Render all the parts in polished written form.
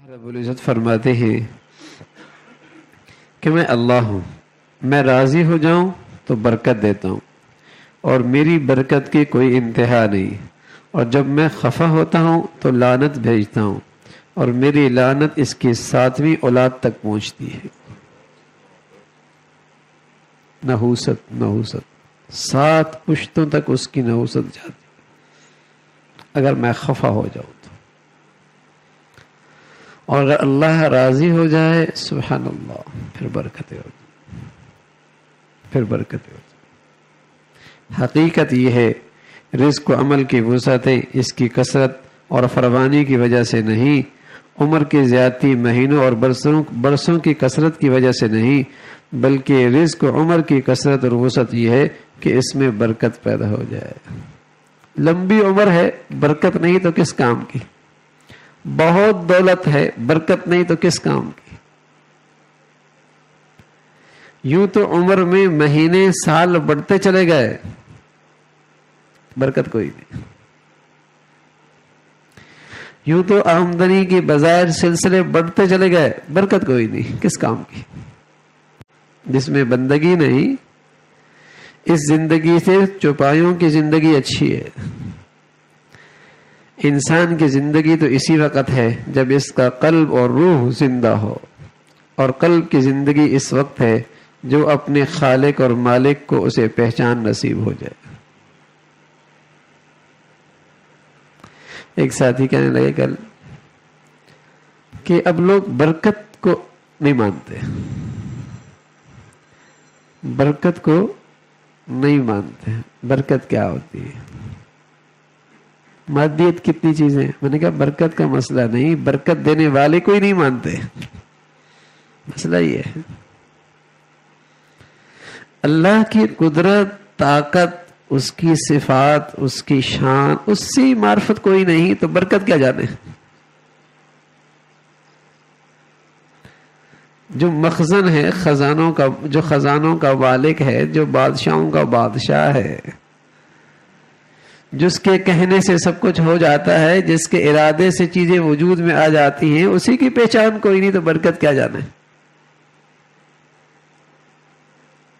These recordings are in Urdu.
رب العزت فرماتے ہیں کہ میں اللہ ہوں، میں راضی ہو جاؤں تو برکت دیتا ہوں اور میری برکت کی کوئی انتہا نہیں، اور جب میں خفا ہوتا ہوں تو لعنت بھیجتا ہوں اور میری لعنت اس کی 7ویں اولاد تک پہنچتی ہے۔ نحوست 7 پشتوں تک اس کی نحوست جاتی اگر میں خفا ہو جاؤں تو، اور اگر اللہ راضی ہو جائے سبحان اللہ پھر برکتیں ہو جائیں، پھر برکتیں ہو جائیں۔ حقیقت یہ ہے رزق و عمل کی وسعتیں اس کی کثرت اور فراوانی کی وجہ سے نہیں، عمر کی زیادتی مہینوں اور برسوں کی کثرت کی وجہ سے نہیں، بلکہ رزق و عمر کی کثرت اور وسعت یہ ہے کہ اس میں برکت پیدا ہو جائے۔ لمبی عمر ہے برکت نہیں تو کس کام کی، بہت دولت ہے برکت نہیں تو کس کام کی۔ یوں تو عمر میں مہینے سال بڑھتے چلے گئے، برکت کوئی نہیں۔ یوں تو آمدنی کی بظاہر سلسلے بڑھتے چلے گئے، برکت کوئی نہیں، کس کام کی۔ جس میں بندگی نہیں، اس زندگی سے چوپایوں کی زندگی اچھی ہے۔ انسان کی زندگی تو اسی وقت ہے جب اس کا قلب اور روح زندہ ہو، اور قلب کی زندگی اس وقت ہے جو اپنے خالق اور مالک کو اسے پہچان نصیب ہو جائے۔ ایک ساتھی کہنے لگے کل کہ اب لوگ برکت کو نہیں مانتے، برکت کو نہیں مانتے۔ برکت کیا ہوتی ہے؟ مادیت کتنی چیزیں، میں نے کہا برکت کا مسئلہ نہیں، برکت دینے والے کو ہی نہیں مانتے، مسئلہ یہ ہے۔ اللہ کی قدرت، طاقت، اس کی صفات، اس کی شان، اس سے معرفت کوئی نہیں تو برکت کیا جانے۔ جو مخزن ہے خزانوں کا، جو خزانوں کا مالک ہے، جو بادشاہوں کا بادشاہ ہے، جس کے کہنے سے سب کچھ ہو جاتا ہے، جس کے ارادے سے چیزیں وجود میں آ جاتی ہیں، اسی کی پہچان کوئی نہیں تو برکت کیا جانے۔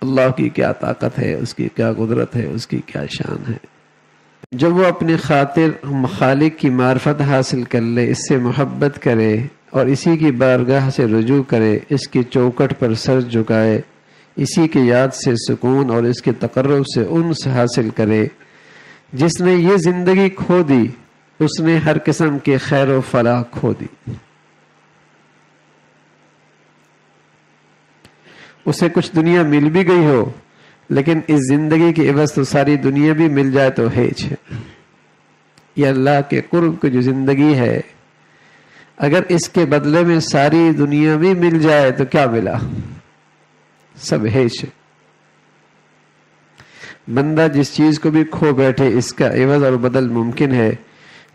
اللہ کی کیا طاقت ہے، اس کی کیا قدرت ہے، اس کی کیا شان ہے۔ جب وہ اپنے خاطر خالق کی معرفت حاصل کر لے، اس سے محبت کرے اور اسی کی بارگاہ سے رجوع کرے، اس کی چوکٹ پر سر جھکائے، اسی کی یاد سے سکون اور اس کے تقرب سے انس حاصل کرے۔ جس نے یہ زندگی کھو دی اس نے ہر قسم کے خیر و فلاح کھو دی۔ اسے کچھ دنیا مل بھی گئی ہو لیکن اس زندگی کی عوض تو ساری دنیا بھی مل جائے تو ہیچ ہے۔ یہ اللہ کے قرب کی جو زندگی ہے، اگر اس کے بدلے میں ساری دنیا بھی مل جائے تو کیا ملا؟ سب ہیچ ہے۔ بندہ جس چیز کو بھی کھو بیٹھے اس کا عوض اور بدل ممکن ہے،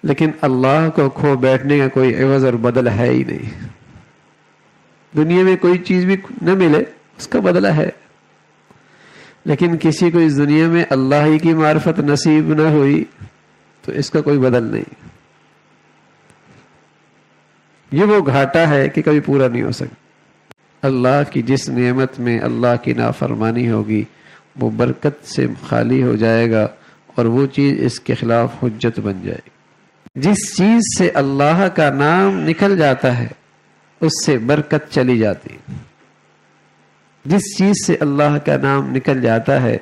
لیکن اللہ کو کھو بیٹھنے کا کوئی عوض اور بدل ہے ہی نہیں۔ دنیا میں کوئی چیز بھی نہ ملے اس کا بدلہ ہے، لیکن کسی کو اس دنیا میں اللہ ہی کی معرفت نصیب نہ ہوئی تو اس کا کوئی بدل نہیں۔ یہ وہ گھاٹا ہے کہ کبھی پورا نہیں ہو سکتا۔ اللہ کی جس نعمت میں اللہ کی نافرمانی ہوگی وہ برکت سے خالی ہو جائے گا اور وہ چیز اس کے خلاف حجت بن جائے گی۔ جس چیز سے اللہ کا نام نکل جاتا ہے اس سے برکت چلی جاتی ہے۔ جس چیز سے اللہ کا نام نکل جاتا ہے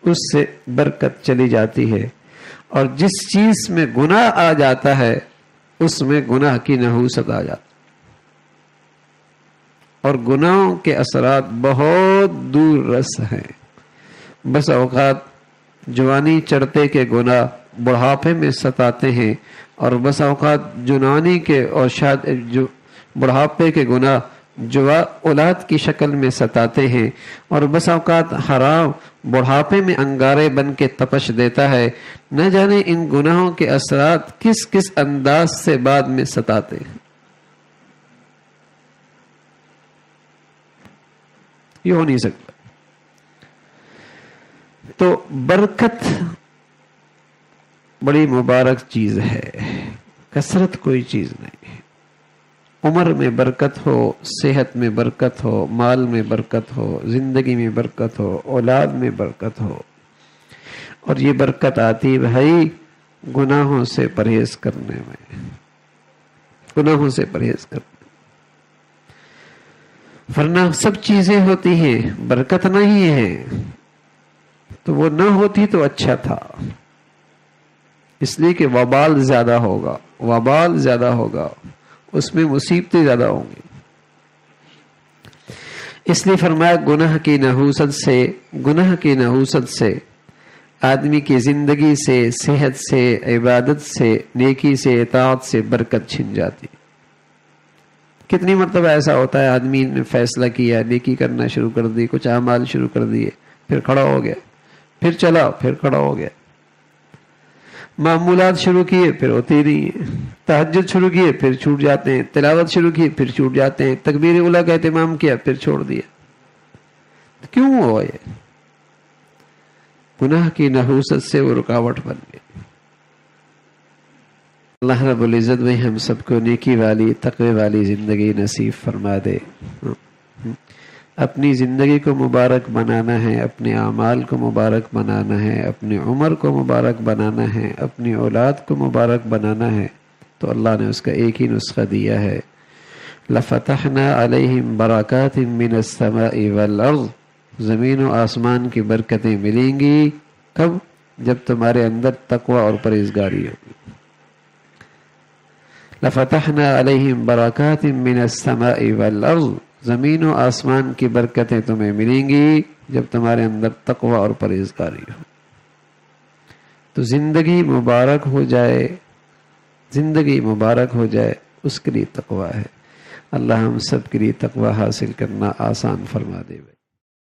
اس سے برکت چلی جاتی ہے، اور جس چیز میں گناہ آ جاتا ہے اس میں گناہ کی نحوست آ جاتی، اور گناہوں کے اثرات بہت دور رس ہیں۔ بس اوقات جوانی چڑھتے کے گناہ بڑھاپے میں ستاتے ہیں، اور بس اوقات جوانی کے اور بڑھاپے کے گناہ اولاد کی شکل میں ستاتے ہیں، اور بس اوقات حرام بڑھاپے میں انگارے بن کے تپش دیتا ہے۔ نہ جانے ان گناہوں کے اثرات کس کس انداز سے بعد میں ستاتے ہیں۔ یہ ہو نہیں سکتا۔ تو برکت بڑی مبارک چیز ہے، کثرت کوئی چیز نہیں ہے۔ عمر میں برکت ہو، صحت میں برکت ہو، مال میں برکت ہو، زندگی میں برکت ہو، اولاد میں برکت ہو. اور یہ برکت آتی بھائی گناہوں سے پرہیز کرنے میں، گناہوں سے پرہیز کرنے. ورنہ سب چیزیں ہوتی ہیں، برکت نہیں ہے تو وہ نہ ہوتی تو اچھا تھا. اس لیے کہ وبال زیادہ ہوگا، وبال زیادہ ہوگا، اس میں مصیبتیں زیادہ ہوں گی. اس لیے فرمایا گناہ کی نحوست سے آدمی کی زندگی سے، صحت سے، عبادت سے، نیکی سے، اطاعت سے برکت چھن جاتی. کتنی مرتبہ ایسا ہوتا ہے آدمی نے فیصلہ کیا، نیکی کرنا شروع کر دی، کچھ اعمال شروع کر دیے، پھر کھڑا ہو گیا، پھر چلا، پھر کھڑا ہو گیا. معمولات شروع کیے پھر ہوتی نہیں ہیں، تہجد شروع کیے پھر چھوٹ جاتے ہیں، تلاوت شروع کیے پھر چھوٹ جاتے ہیں، تکبیر اولیٰ کا اہتمام کیا پھر چھوڑ دیا. کیوں ہوا یہ؟ گناہ کی نحوست سے وہ رکاوٹ بن گئی. اللہ رب العزت بھائی ہم سب کو نیکی والی، تقوی والی زندگی نصیب فرما دے. اپنی زندگی کو مبارک بنانا ہے، اپنے اعمال کو مبارک بنانا ہے، اپنی عمر کو مبارک بنانا ہے، اپنی اولاد کو مبارک بنانا ہے تو اللہ نے اس کا ایک ہی نسخہ دیا ہے. لَفَتَحْنَا عَلَيْهِمْ بَرَكَاتٍ مِّنَ السَّمَاءِ وَالْأَرْضِ. زمین و آسمان کی برکتیں ملیں گی کب؟ جب تمہارے اندر تقوی اور پرہیزگاری ہوگی. لَفَتَحْنَا عَلَيْهِمْ بَرَكَاتٍ مِّنَ السَّمَاءِ وَالْأَرْضِ. زمین و آسمان کی برکتیں تمہیں ملیں گی جب تمہارے اندر تقوی اور پرہیزگاری ہو. تو زندگی مبارک ہو جائے، زندگی مبارک ہو جائے اس کے لیے تقوی ہے. اللہ ہم سب کے لیے تقوی حاصل کرنا آسان فرما دے.